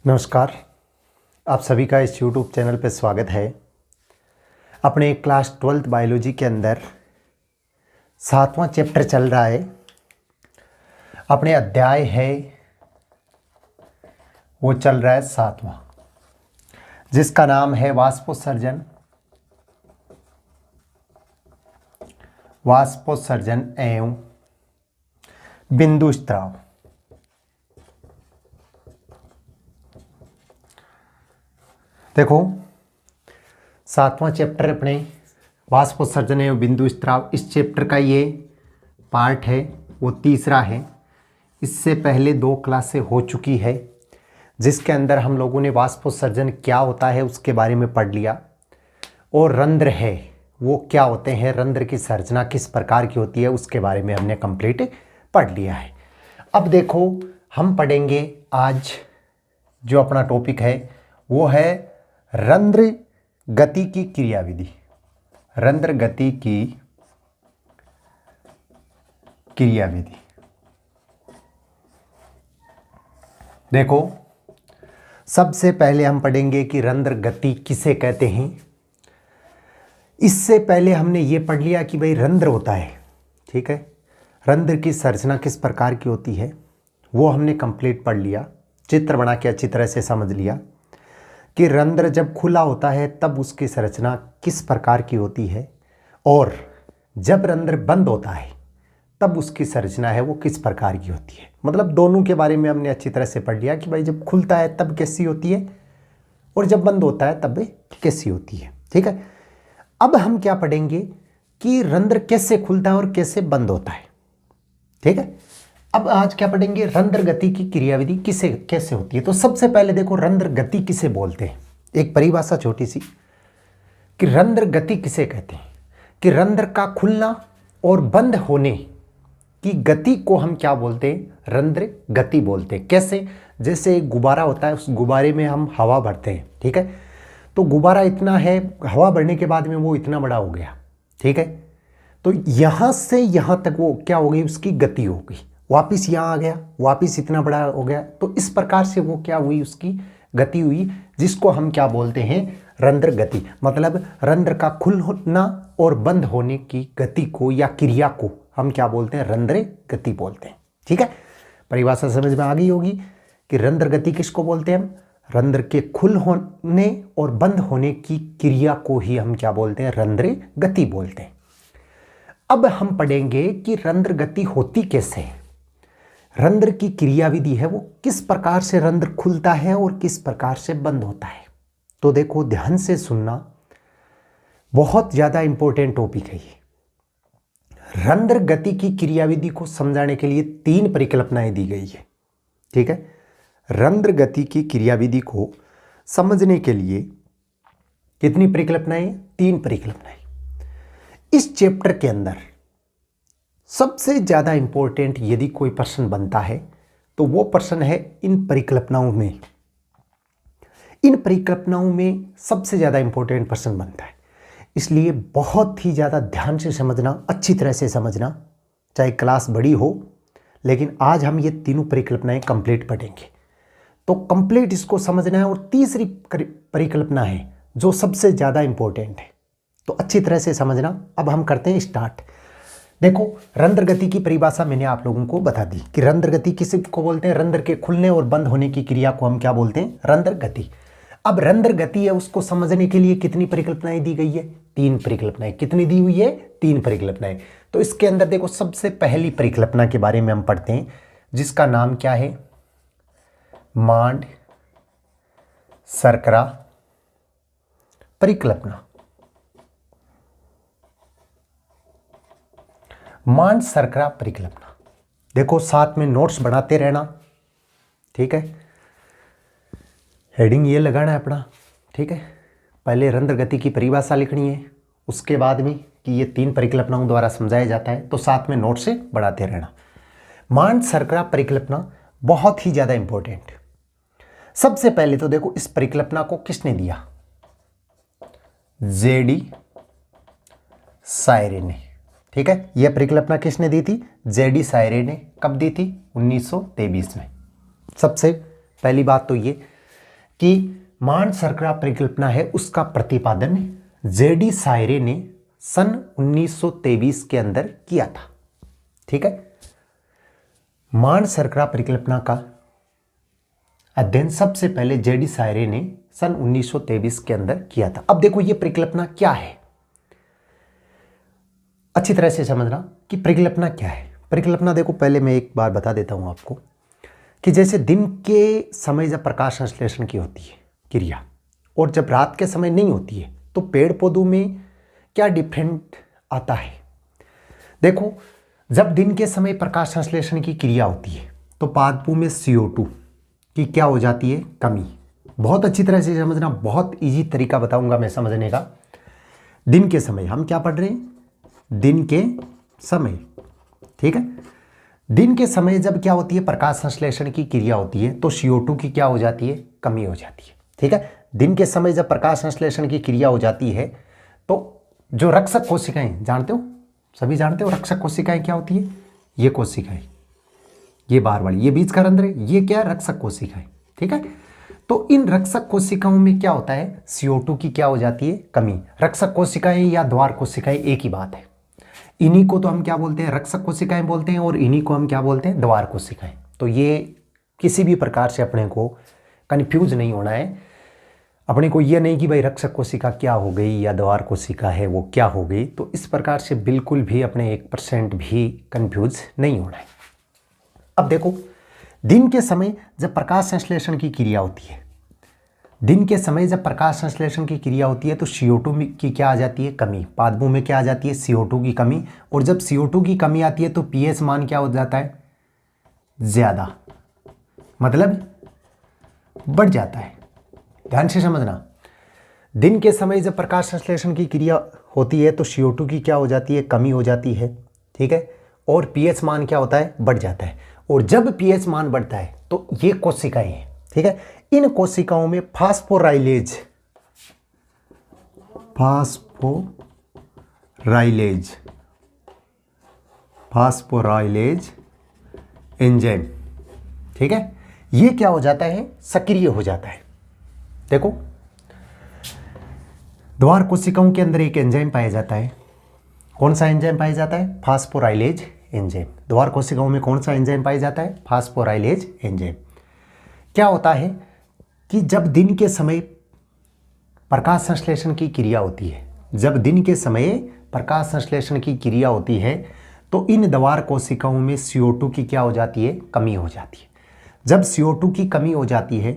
नमस्कार। आप सभी का इस YouTube चैनल पर स्वागत है। अपने क्लास 12th बायोलॉजी के अंदर 7वां चैप्टर चल रहा है। अपने अध्याय है वो चल रहा है 7वां, जिसका नाम है वाष्पोत्सर्जन एवं बिंदु स्त्राव। देखो, 7वां चैप्टर अपने वाष्पोत्सर्जन एवं बिंदु स्त्राव, इस चैप्टर का ये पार्ट है, वो तीसरा है। इससे पहले 2 क्लासें हो चुकी है, जिसके अंदर हम लोगों ने वाष्पोत्सर्जन क्या होता है उसके बारे में पढ़ लिया, और रंध्र है वो क्या होते हैं, रंध्र की संरचना किस प्रकार की होती है उसके बारे में हमने कंप्लीट पढ़ लिया है। अब देखो, हम पढ़ेंगे आज जो अपना टॉपिक है वो है रंध्र गति की क्रियाविधि। रंध्र गति की क्रियाविधि। देखो, सबसे पहले हम पढ़ेंगे कि रंध्र गति किसे कहते हैं। इससे पहले हमने ये पढ़ लिया कि भाई रंध्र होता है, ठीक है, रंध्र की संरचना किस प्रकार की होती है वो हमने कंप्लीट पढ़ लिया, चित्र बना के अच्छी तरह से समझ लिया कि रंध्र जब खुला होता है तब उसकी संरचना किस प्रकार की होती है, और जब रंध्र बंद होता है तब उसकी संरचना है वो किस प्रकार की होती है। मतलब दोनों के बारे में हमने अच्छी तरह से पढ़ लिया कि भाई जब खुलता है तब कैसी होती है और जब बंद होता है तब कैसी होती है, ठीक है। अब हम क्या पढ़ेंगे कि रंध्र कैसे खुलता है और कैसे बंद होता है, ठीक है। अब आज क्या पढ़ेंगे, रंध्र गति की क्रियाविधि किसे कैसे होती है। तो सबसे पहले देखो, रंध्र गति किसे बोलते हैं। एक परिभाषा छोटी सी कि रंध्र गति किसे कहते हैं, कि रंध्र का खुलना और बंद होने की गति को हम क्या बोलते हैं, रंध्र गति बोलते हैं। कैसे, जैसे एक गुब्बारा होता है, उस गुब्बारे में हम हवा भरते हैं, ठीक है, तो गुब्बारा इतना है, हवा भरने के बाद में वो इतना बड़ा हो गया, ठीक है, तो यहां से यहां तक वो क्या हो गई, उसकी गति हो गई, वापिस यहाँ आ गया, वापिस इतना बड़ा हो गया, तो इस प्रकार से वो क्या हुई, उसकी गति हुई, जिसको हम क्या बोलते हैं, रंध्र गति। मतलब रंध्र का खुलना और बंद होने की गति को या क्रिया को हम क्या बोलते हैं, रंध्र गति बोलते हैं, ठीक है। परिभाषा समझ में आ गई होगी कि रंध्र गति किसको बोलते हैं हम, रंध्र के खुल होने और बंद होने की क्रिया को ही हम क्या बोलते हैं, रंध्र गति बोलते हैं। अब हम पढ़ेंगे कि रंध्र गति होती कैसे है, रंध्र की क्रियाविधि है वो किस प्रकार से रंध्र खुलता है और किस प्रकार से बंद होता है। तो देखो, ध्यान से सुनना, बहुत ज्यादा इंपॉर्टेंट टॉपिक है ये। रंध्र गति की क्रियाविधि को समझाने के लिए 3 परिकल्पनाएं दी गई है, ठीक है। रंध्र गति की क्रियाविधि को समझने के लिए कितनी परिकल्पनाएं, 3 परिकल्पनाएं। इस चैप्टर के अंदर सबसे ज्यादा इंपॉर्टेंट यदि कोई प्रश्न बनता है तो वो प्रश्न है इन परिकल्पनाओं में। इन परिकल्पनाओं में सबसे ज्यादा इंपॉर्टेंट प्रश्न बनता है, इसलिए बहुत ही ज्यादा ध्यान से समझना, अच्छी तरह से समझना, चाहे क्लास बड़ी हो, लेकिन आज हम ये तीनों परिकल्पनाएं कंप्लीट पढ़ेंगे। तो कंप्लीट इसको समझना है। और तीसरी परिकल्पना है जो सबसे ज्यादा इंपॉर्टेंट है, तो अच्छी तरह से समझना। अब हम करते हैं स्टार्ट। देखो, रंध्र गति की परिभाषा मैंने आप लोगों को बता दी कि रंध्र गति किसे को बोलते हैं, रंध्र के खुलने और बंद होने की क्रिया को हम क्या बोलते हैं, रंध्र गति। अब रंध्र गति है उसको समझने के लिए कितनी परिकल्पनाएं दी गई है, 3 परिकल्पनाएं। कितनी दी हुई है, 3 परिकल्पनाएं। तो इसके अंदर देखो, सबसे पहली परिकल्पना के बारे में हम पढ़ते हैं, जिसका नाम क्या है, मांड शर्करा परिकल्पना। मांड शर्करा परिकल्पना। देखो, साथ में नोट्स बनाते रहना, ठीक है। हेडिंग ये लगाना है अपना, ठीक है। पहले रंध्र गति की परिभाषा लिखनी है, उसके बाद में कि ये 3 परिकल्पनाओं द्वारा समझाया जाता है, तो साथ में नोट से बढ़ाते रहना। मांड शर्करा परिकल्पना बहुत ही ज्यादा इंपॉर्टेंट। सबसे पहले तो देखो, इस परिकल्पना को किसने दिया, जेडी सायरे ने, ठीक है। यह परिकल्पना किसने दी थी, जेडी सायरे ने। कब दी थी, 1923 में। सबसे पहली बात तो ये कि मान शर्करा परिकल्पना है उसका प्रतिपादन जेडी सायरे ने सन 1923 के अंदर किया था। ठीक है, मान शर्करा परिकल्पना का अध्ययन सबसे पहले जेडी सायरे ने सन 1923 के अंदर किया था। अब देखो ये परिकल्पना क्या है, अच्छी तरह से समझना कि परिकल्पना क्या है। परिकल्पना देखो, पहले मैं एक बार बता देता हूं आपको कि जैसे दिन के समय जब प्रकाश संश्लेषण की होती है क्रिया और जब रात के समय नहीं होती है तो पेड़ पौधों में क्या डिफरेंट आता है। देखो, जब दिन के समय प्रकाश संश्लेषण की क्रिया होती है तो पादपों में CO2 की क्या हो जाती है, कमी। बहुत अच्छी तरह से समझना, बहुत इजी तरीका बताऊंगा मैं समझने का। दिन के समय हम क्या पढ़ रहे हैं, दिन के समय। ठीक है, दिन के समय जब क्या होती है, प्रकाश संश्लेषण की क्रिया होती है तो CO2 की क्या हो जाती है, कमी हो जाती है। ठीक है, दिन के समय जब प्रकाश संश्लेषण की क्रिया हो जाती है तो जो रक्षक कोशिकाएं, जानते हो, सभी जानते हो रक्षक कोशिकाएं क्या होती है, ये कोशिकाएं, ये बाहर वाली, ये बीच का रंध्र है, ये क्या है, रक्षक कोशिकाएं। ठीक है, तो इन रक्षक कोशिकाओं में क्या होता है, CO2 की क्या हो जाती है, कमी। रक्षक कोशिकाएं या द्वार कोशिकाएं एक ही बात है। इन्हीं को तो हम क्या बोलते हैं, रक्षक कोशिकाएं बोलते हैं, और इन्हीं को हम क्या बोलते हैं, द्वार कोशिकाएं। तो ये किसी भी प्रकार से अपने को कंफ्यूज नहीं होना है। अपने को ये नहीं कि भाई रक्षक कोशिका क्या हो गई या द्वार कोशिका है वो क्या हो गई, तो इस प्रकार से बिल्कुल भी अपने 1% भी कंफ्यूज नहीं होना है। अब देखो, दिन के समय जब प्रकाश संश्लेषण की क्रिया होती है, दिन के समय जब प्रकाश संश्लेषण की क्रिया होती है तो CO2 की क्या आ जाती है, कमी। पादपों में क्या आ जाती है, CO2 की कमी। और जब CO2 की कमी आती है तो pH मान क्या हो जाता है, ज्यादा, मतलब बढ़ जाता है। ध्यान से समझना, दिन के समय जब प्रकाश संश्लेषण की क्रिया होती है तो CO2 की क्या हो जाती है, कमी हो जाती है। ठीक है, और pH मान क्या होता है, बढ़ जाता है। और जब pH मान बढ़ता है तो ये कोशिकाएं हैं, ठीक है, इन कोशिकाओं में फास्फोराइलेज एंजाइम, ठीक है, ये क्या हो जाता है, सक्रिय हो जाता है। देखो, द्वार कोशिकाओं के अंदर एक एंजाइम पाया जाता है। कौन सा एंजाइम पाया जाता है, फास्फोराइलेज एंजाइम। द्वार कोशिकाओं में कौन सा एंजाइम पाया जाता है, फास्फोराइलेज एंजाइम। क्या होता है कि जब दिन के समय प्रकाश संश्लेषण की क्रिया होती है, जब दिन के समय प्रकाश संश्लेषण की क्रिया होती है तो इन द्वार कोशिकाओं में CO2 की क्या हो जाती है, कमी हो जाती है। जब CO2 की कमी हो जाती है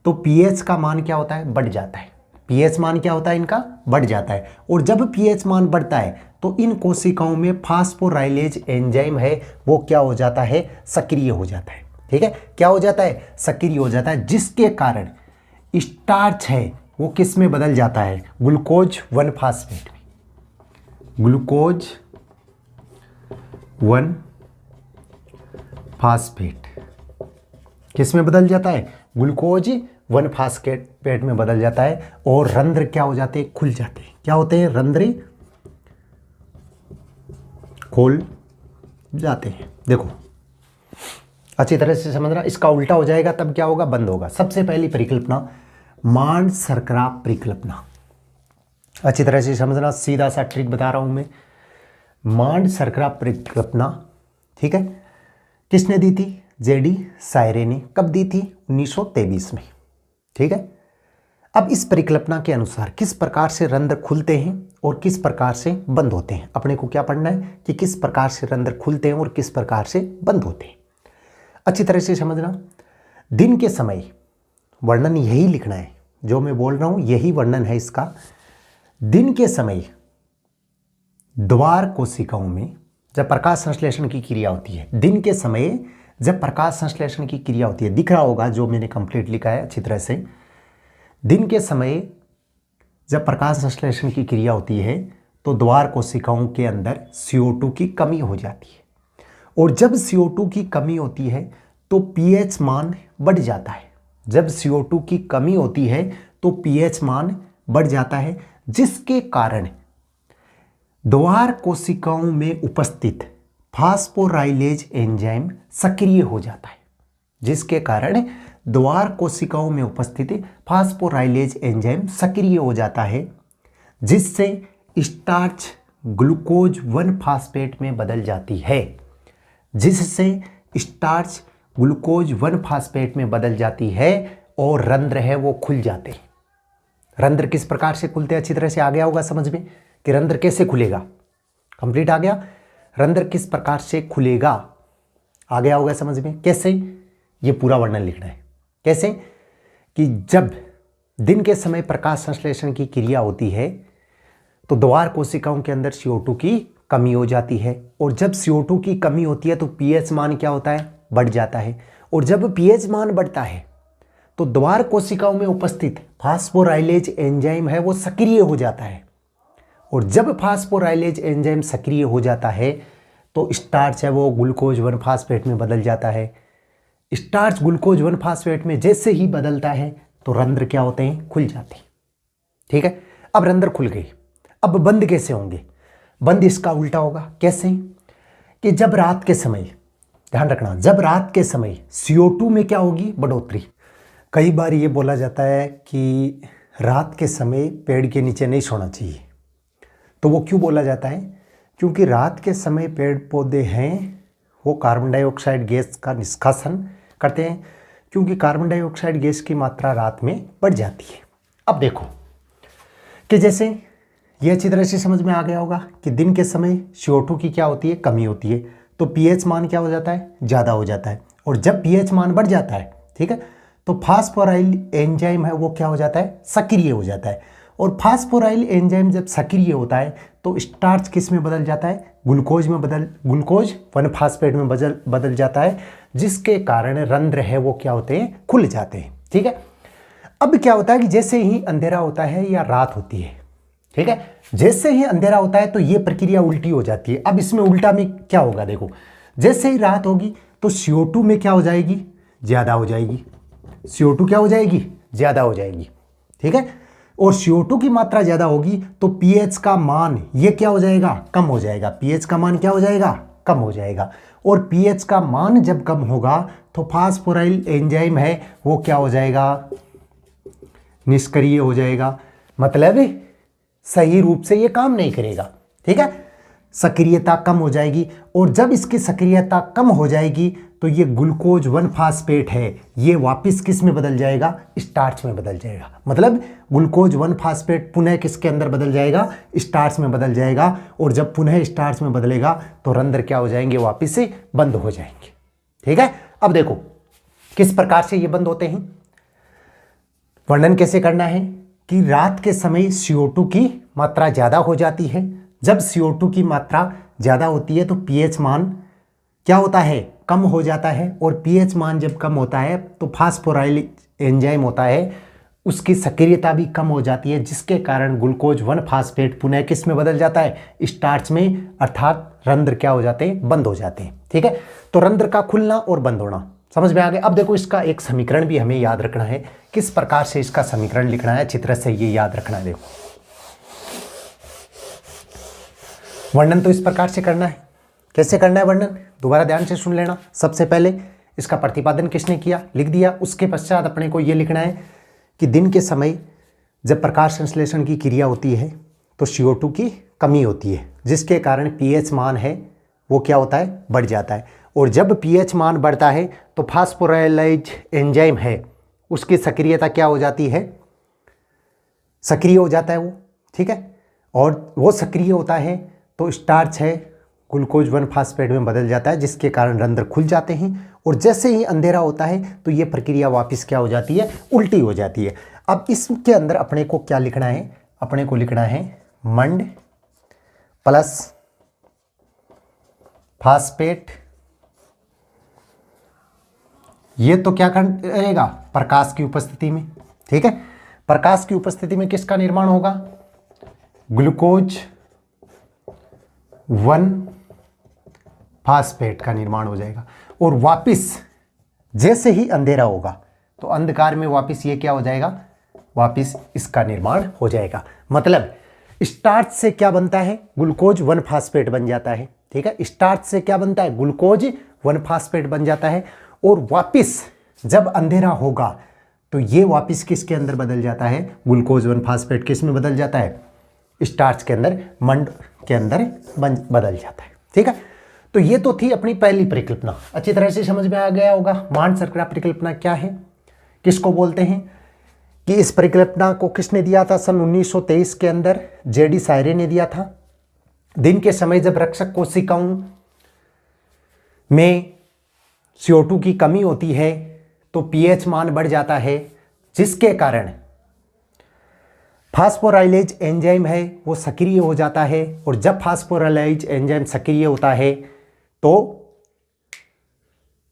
तो pH का मान क्या होता है, बढ़ जाता है। pH मान क्या होता है, इनका बढ़ जाता है। और जब pH मान बढ़ता है तो इन कोशिकाओं में फास्फोराइलेज एंजाइम है वो क्या हो जाता है, सक्रिय हो जाता है। ठीक है, क्या हो जाता है, सक्रिय हो जाता है, जिसके कारण स्टार्च है वो किस में बदल जाता है, ग्लूकोज 1 फास्फेट में। ग्लूकोज 1 फास्फेट किस में बदल जाता है, ग्लूकोज 1 फास्फेट में बदल जाता है। और रंध्र क्या हो जाते हैं, खुल जाते हैं। क्या होते हैं, रंध्र खोल जाते हैं। देखो अच्छी तरह से समझना, इसका उल्टा हो जाएगा तब क्या होगा, बंद होगा। सबसे पहली परिकल्पना मान शर्करा परिकल्पना, अच्छी तरह से समझना, सीधा सा ट्रिक बता रहा हूं मैं। मान शर्करा परिकल्पना, ठीक है, किसने दी थी, जेडी सायरे ने। कब दी थी, 1923 में। ठीक है, अब इस परिकल्पना के अनुसार किस प्रकार से रंध्र खुलते हैं और किस प्रकार से बंद होते हैं। अपने को क्या पढ़ना है कि किस प्रकार से रंध्र खुलते हैं और किस प्रकार से बंद होते हैं। अच्छी तरह से समझना, दिन के समय वर्णन यही लिखना है, जो मैं बोल रहा हूं यही वर्णन है इसका। दिन के समय द्वार कोशिकाओं में जब प्रकाश संश्लेषण की क्रिया होती है, दिन के समय जब प्रकाश संश्लेषण की क्रिया होती है, दिख रहा होगा जो मैंने कंप्लीट लिखा है अच्छी तरह से। दिन के समय जब प्रकाश संश्लेषण की क्रिया होती है तो द्वार कोशिकाओं के अंदर CO2 की कमी हो जाती है। और जब CO2 की कमी होती है तो pH मान बढ़ जाता है। जब CO2 की कमी होती है तो pH मान बढ़ जाता है, जिसके कारण द्वार कोशिकाओं में उपस्थित फास्फोराइलेज एंजाइम सक्रिय हो जाता है, जिसके कारण द्वार कोशिकाओं में उपस्थित फास्फोराइलेज एंजाइम सक्रिय हो जाता है, जिससे स्टार्च ग्लूकोज 1 फास्फेट में बदल जाती है, जिससे स्टार्च ग्लूकोज 1 फास्फेट में बदल जाती है और रंध्र है वो खुल जाते हैं। रंध्र किस प्रकार से खुलते हैं, अच्छी तरह से आ गया होगा समझ में कि रंध्र कैसे खुलेगा। कंप्लीट आ गया। रंध्र किस प्रकार से खुलेगा आ गया होगा समझ में। कैसे, ये पूरा वर्णन लिखना है। कैसे कि जब दिन के समय प्रकाश संश्लेषण की क्रिया होती है तो द्वार कोशिकाओं के अंदर CO2 की कमी हो जाती है, और जब CO2 की कमी होती है तो pH मान क्या होता है, बढ़ जाता है, और जब pH मान बढ़ता है तो द्वार कोशिकाओं में उपस्थित फास्फोराइलेज एंजाइम है वो सक्रिय हो जाता है, और जब फास्फोराइलेज एंजाइम सक्रिय हो जाता है तो स्टार्च है वो ग्लूकोज 1 फास्फेट में बदल जाता है। स्टार्च ग्लूकोज 1 फास्फेट में जैसे ही बदलता है तो रंध्र क्या होते हैं, खुल जाते हैं। ठीक है, अब रंध्र खुल गई। अब बंद कैसे होंगे, बंद इसका उल्टा होगा। कैसे कि जब रात के समय, ध्यान रखना, जब रात के समय CO2 में क्या होगी, बढ़ोतरी। कई बार ये बोला जाता है कि रात के समय पेड़ के नीचे नहीं सोना चाहिए, तो वो क्यों बोला जाता है, क्योंकि रात के समय पेड़ पौधे हैं वो कार्बन डाइऑक्साइड गैस का निष्कासन करते हैं, क्योंकि कार्बन डाइऑक्साइड गैस की मात्रा रात में बढ़ जाती है। अब देखो कि जैसे ये अच्छी तरह से समझ में आ गया होगा कि दिन के समय CO2 की क्या होती है, कमी होती है, तो pH मान क्या हो जाता है, ज़्यादा हो जाता है, और जब pH मान बढ़ जाता है, ठीक है, तो फास्फोराइल एंजाइम है वो क्या हो जाता है, सक्रिय हो जाता है, और फास्फोराइल एंजाइम जब सक्रिय होता है तो स्टार्च किस में बदल जाता है, ग्लूकोज 1 फास्फेट में बदल जाता है, जिसके कारण रंध्र है वो क्या होते हैं, खुल जाते हैं। ठीक है, अब क्या होता है कि जैसे ही अंधेरा होता है या रात होती है, ठीक है, जैसे ही अंधेरा होता है तो ये प्रक्रिया उल्टी हो जाती है। अब इसमें उल्टा में क्या होगा, देखो, जैसे ही रात होगी तो CO2 में क्या हो जाएगी, ज़्यादा हो जाएगी। CO2 क्या हो जाएगी, ज़्यादा हो जाएगी। ठीक है, और CO2 की मात्रा ज़्यादा होगी तो pH का मान ये क्या हो जाएगा, कम हो जाएगा। pH का मान क्या हो जाएगा, कम हो जाएगा, और pH का मान जब कम होगा तो फास्फोराइल एंजाइम है वो क्या हो जाएगा, निष्क्रिय हो जाएगा, मतलब सही रूप से ये काम नहीं करेगा। ठीक है, सक्रियता कम हो जाएगी, और जब इसकी सक्रियता कम हो जाएगी तो ये ग्लूकोज 1 फास्फेट है ये वापस किस में बदल जाएगा, स्टार्च में बदल जाएगा। मतलब ग्लूकोज 1 फास्फेट पुनः किसके अंदर बदल जाएगा, स्टार्च में बदल जाएगा, और जब पुनः स्टार्च में बदलेगा तो रंध्र क्या हो जाएंगे, वापस से बंद हो जाएंगे। ठीक है, अब देखो किस प्रकार से ये बंद होते हैं, वर्णन कैसे करना है कि रात के समय CO2 की मात्रा ज़्यादा हो जाती है। जब CO2 की मात्रा ज़्यादा होती है तो pH मान क्या होता है, कम हो जाता है, और pH मान जब कम होता है तो फास्फोराइल एंजाइम होता है उसकी सक्रियता भी कम हो जाती है, जिसके कारण ग्लूकोज 1 फास्फेट पुनः किस में बदल जाता है, स्टार्च में, अर्थात रंध्र क्या हो जाते हैं, बंद हो जाते हैं। ठीक है, तो रंध्र का खुलना और बंद होना समझ में आ गया। अब देखो इसका एक समीकरण भी हमें याद रखना है, किस प्रकार से इसका समीकरण लिखना है, अच्छी तरह से ये याद रखना है। देखो वर्णन तो इस प्रकार से करना है, कैसे करना है वर्णन, दोबारा ध्यान से सुन लेना। सबसे पहले इसका प्रतिपादन किसने किया, लिख दिया। उसके पश्चात अपने को ये लिखना है कि दिन के समय जब प्रकाश संश्लेषण की क्रिया होती है तो CO2 की कमी होती है, जिसके कारण pH मान है वो क्या होता है, बढ़ जाता है, और जब pH मान बढ़ता है तो फास्फोराइलेज एंजाइम है उसकी सक्रियता क्या हो जाती है, सक्रिय हो जाता है वो। ठीक है, और वो सक्रिय होता है तो स्टार्च है ग्लूकोज 1 फास्फेट में बदल जाता है, जिसके कारण रंध्र खुल जाते हैं, और जैसे ही अंधेरा होता है तो ये प्रक्रिया वापस क्या हो जाती है, उल्टी हो जाती है। अब इसके अंदर अपने को क्या लिखना है, अपने को लिखना है मंड प्लस फास्फेट, ये तो क्या करेगा, प्रकाश की उपस्थिति में। ठीक है, प्रकाश की उपस्थिति में किसका निर्माण होगा, ग्लूकोज 1 फास्फेट का निर्माण हो जाएगा, और वापस जैसे ही अंधेरा होगा तो अंधकार में वापस ये क्या हो जाएगा, वापस इसका निर्माण हो जाएगा। मतलब स्टार्च से क्या बनता है, ग्लूकोज 1 फास्फेट बन जाता है। ठीक है, स्टार्च से क्या बनता है, ग्लूकोज 1 फास्फेट बन जाता है, और वापस जब अंधेरा होगा तो ये वापस किसके अंदर बदल जाता है, ग्लूकोज 1 फास्फेट किस में बदल जाता है, स्टार्च के अंदर, मंड के अंदर बदल जाता है। ठीक है, तो ये तो थी अपनी पहली परिकल्पना। अच्छी तरह से समझ में आ गया होगा मांड शर्करा परिकल्पना क्या है, किसको बोलते हैं, कि इस परिकल्पना को किसने दिया था, सन 1923 के अंदर जेडी सायरे ने दिया था। दिन के समय जब रक्षक कोशिकाओं में CO2 की कमी होती है तो pH मान बढ़ जाता है, जिसके कारण फास्फोराइलेज एंजाइम है वो सक्रिय हो जाता है, और जब फास्फोराइलेज एंजाइम सक्रिय होता है तो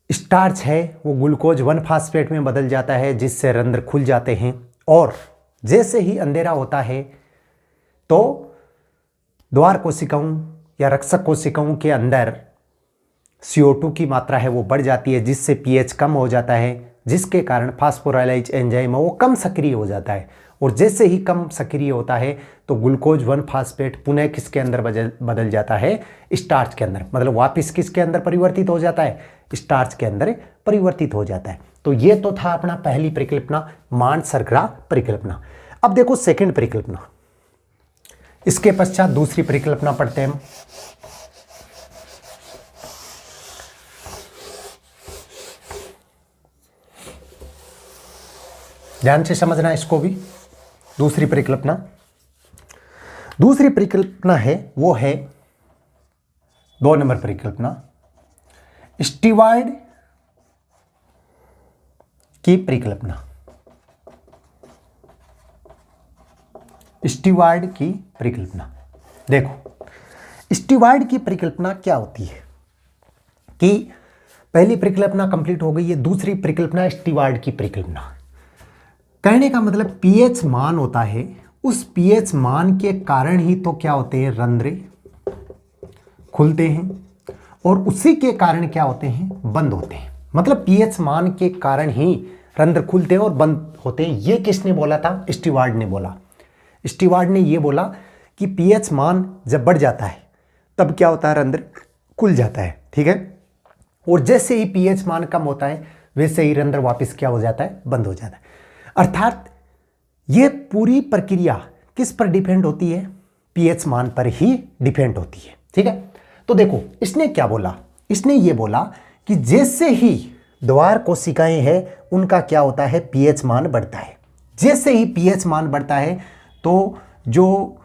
स्टार्च है वो ग्लूकोज 1 फास्फेट में बदल जाता है, जिससे रंध्र खुल जाते हैं। और जैसे ही अंधेरा होता है तो द्वार कोशिकाओं या रक्षक कोशिकाओं के अंदर CO2 की मात्रा है वो बढ़ जाती है, जिससे pH कम हो जाता है, जिसके कारण फास्फोराइलेज एंजाइम है वो कम सक्रिय हो जाता है। और जैसे ही कम सक्रिय होता है तो ग्लूकोज 1 फास्फेट पुनः किसके अंदर बदल जाता है, स्टार्च के अंदर, मतलब वापस किसके अंदर परिवर्तित हो जाता है, स्टार्च के अंदर परिवर्तित हो जाता है। तो ये तो था अपना पहली परिकल्पना, मांड शर्करा परिकल्पना। अब देखो सेकंड परिकल्पना, इसके पश्चात दूसरी परिकल्पना पढ़ते हैं हम। ध्यान से समझना इसको भी। दूसरी परिकल्पना है वो है 2 नंबर परिकल्पना, स्टीवार्ड की परिकल्पना। स्टीवार्ड की परिकल्पना, देखो स्टीवार्ड की परिकल्पना क्या होती है कि पहली परिकल्पना कंप्लीट हो गई है, दूसरी परिकल्पना स्टीवार्ड की परिकल्पना। कहने का मतलब pH मान होता है, उस pH मान के कारण ही तो क्या होते हैं, रंध्र खुलते हैं, और उसी के कारण क्या होते हैं, बंद होते हैं। मतलब pH मान के कारण ही रंध्र खुलते हैं और बंद होते हैं। ये किसने बोला था, स्टीवार्ड ने बोला। स्टीवार्ड ने ये बोला कि pH मान जब बढ़ जाता है तब क्या होता है, रंध्र खुल जाता है। ठीक है, और जैसे ही pH मान कम होता है वैसे ही रंध्र वापस क्या हो जाता है, बंद हो जाता है। अर्थात ये पूरी प्रक्रिया किस पर डिपेंड होती है, pH मान पर ही डिपेंड होती है। ठीक है, तो देखो इसने क्या बोला, इसने ये बोला कि जैसे ही द्वार कोशिकाएं हैं उनका क्या होता है, pH मान बढ़ता है। जैसे ही pH मान बढ़ता है तो जो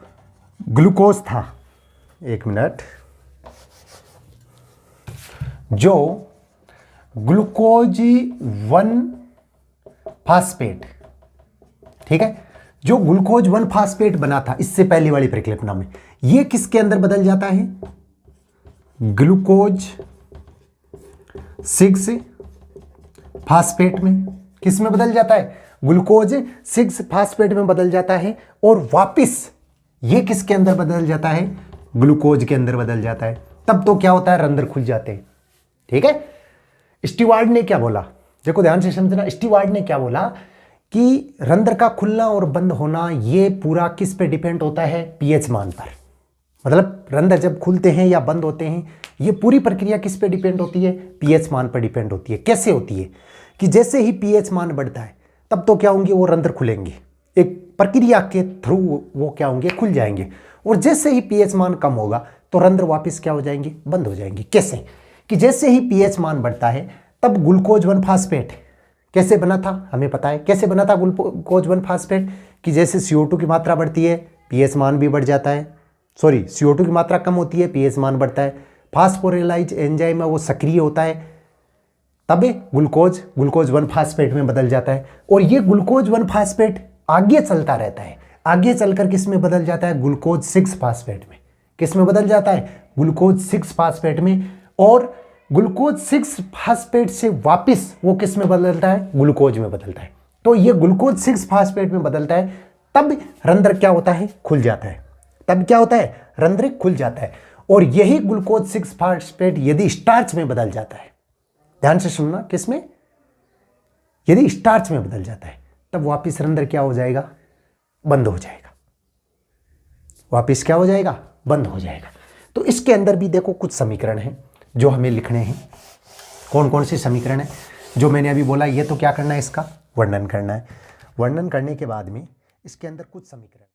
ग्लूकोज था, एक मिनट, जो ग्लूकोज 1 फास्फेट, ठीक है, जो ग्लूकोज 1 फास्फेट बना था इससे पहले वाली परिकल्पना में, ये किसके अंदर बदल जाता है, ग्लूकोज 6 फास्फेट में। किस में बदल जाता है, ग्लूकोज 6 फास्फेट में बदल जाता है, और वापिस ये किसके अंदर बदल जाता है, ग्लूकोज के अंदर बदल जाता है। तब तो क्या होता है, रंध्र खुल जाते हैं। ठीक है, स्टीवार्ड ने क्या बोला, देखो ध्यान से समझना, स्टीवार्ड ने क्या बोला कि रंध्र का खुलना और बंद होना ये पूरा किस पे डिपेंड होता है, pH मान पर। मतलब रंध्र जब खुलते हैं या बंद होते हैं ये पूरी प्रक्रिया किस पे डिपेंड होती है, pH मान पर डिपेंड होती है। कैसे होती है कि जैसे ही pH मान बढ़ता है तब तो क्या होंगे, वो रंध्र खुलेंगे, एक प्रक्रिया के थ्रू वो क्या होंगे, खुल जाएंगे। और जैसे ही pH मान कम होगा तो रंध्र वापस क्या हो जाएंगे, बंद हो जाएंगे। कैसे कि जैसे ही pH मान बढ़ता है तब ग्लूकोज 1 फास्फेट कैसे बना था, हमें पता है कैसे बना था ग्लूकोज 1 फास्फेट, कि जैसे CO2 की मात्रा बढ़ती है pH मान भी बढ़ जाता है, सॉरी CO2 की मात्रा कम होती है pH मान बढ़ता है, फास्फोराइलेज एंजाइम है वो सक्रिय होता है, तब ग्लूकोज 1 फास्फेट में बदल जाता है। और ये ग्लूकोज 1 फास्फेट आगे चलता रहता है, आगे चलकर किस में बदल जाता है, ग्लूकोज 6 फास्फेट में। किस में बदल जाता है, ग्लूकोज 6 फास्फेट में। और ग्लूकोज 6 फास्फेट से वापस वो किस में बदलता है, ग्लूकोज में बदलता है। तो ये ग्लूकोज 6 फास्फेट में बदलता है, तब रंध्र क्या होता है, खुल जाता है। तब क्या होता है, रंध्र खुल जाता है। और यही ग्लूकोज 6 फास्फेट यदि स्टार्च में बदल जाता है, ध्यान से सुनना, किस में, यदि स्टार्च में बदल जाता है तब वापिस रंध्र क्या हो जाएगा, बंद हो जाएगा। वापिस क्या हो जाएगा, बंद हो जाएगा। तो इसके अंदर भी देखो कुछ समीकरण हैं जो हमें लिखने हैं। कौन कौन से समीकरण है, जो मैंने अभी बोला ये तो क्या करना है, इसका वर्णन करना है। वर्णन करने के बाद में इसके अंदर कुछ समीकरण